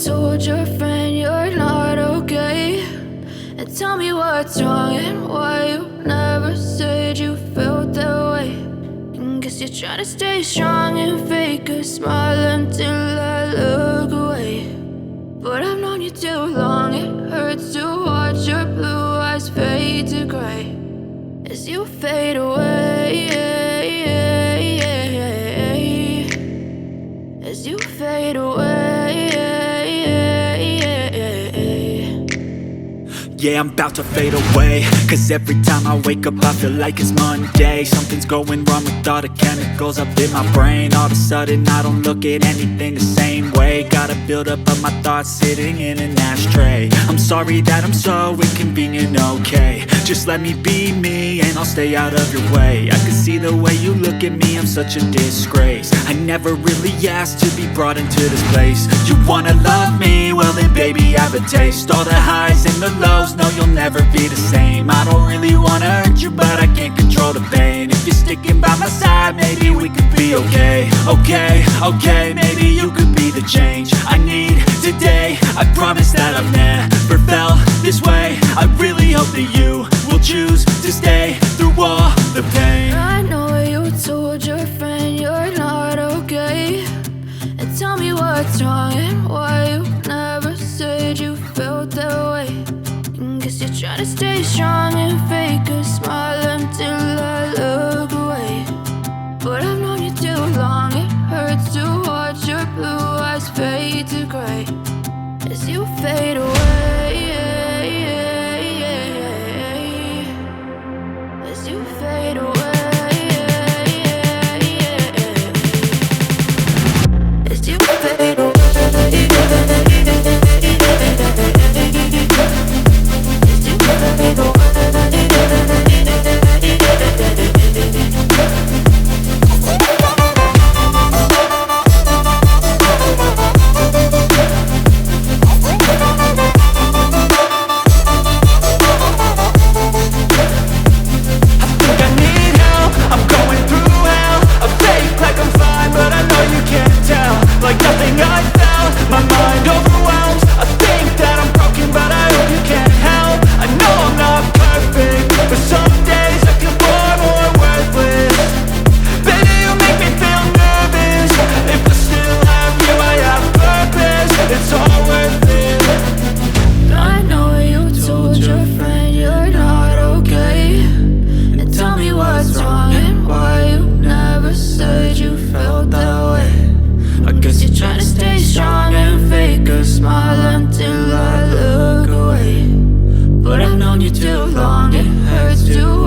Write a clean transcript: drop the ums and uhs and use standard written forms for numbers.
told your friend you're not okay, and tell me what's wrong and why you never said you felt that way. And guess you're trying to stay strong and fake a smile until I look away. But I've known you too long, it hurts to watch your blue eyes fade to gray as you fade away, as you fade away. Yeah, I'm about to fade away, cause every time I wake up I feel like it's Monday. Something's going wrong with all the chemicals up in my brain. All of a sudden I don't look at anything the same way. Gotta build up of my thoughts sitting in an ashtray. I'm sorry that I'm so inconvenient, okay. Just let me be me and I'll stay out of your way. I can see the way you look at me, I'm such a disgrace. I never really asked to be brought into this place. You wanna love me? Well then baby I have a taste. All the highs and the lows, no you'll never be the same. I don't really wanna hurt you but I can't control the pain. If you're sticking by my side maybe we could be okay. Okay, maybe you could be the change I need today. I promise that I've never felt this way. I really hope that you will choose to stay through all the pain. I know you told your friend you're not okay, and tell me what's wrong and why you never said you felt that way. And guess you're trying to stay strong and fake a smile until I look away. But I've known you too long, it hurts to watch your blue eyes fade to gray as you fade away, as you fade away, as you fade away. Like nothing I felt, my mind overwhelmed. I think that I'm broken but I hope you can't help. I know I'm not perfect, but some days I feel far more worthless. Baby, you make me feel nervous. If I still have you, I have purpose. It's all worth it. I know you told your friend you're not okay, and tell me what's wrong and why you never said you felt that way. I guess you're trying to stay strong and fake a smile until I look away. But I've known you too long, it hurts to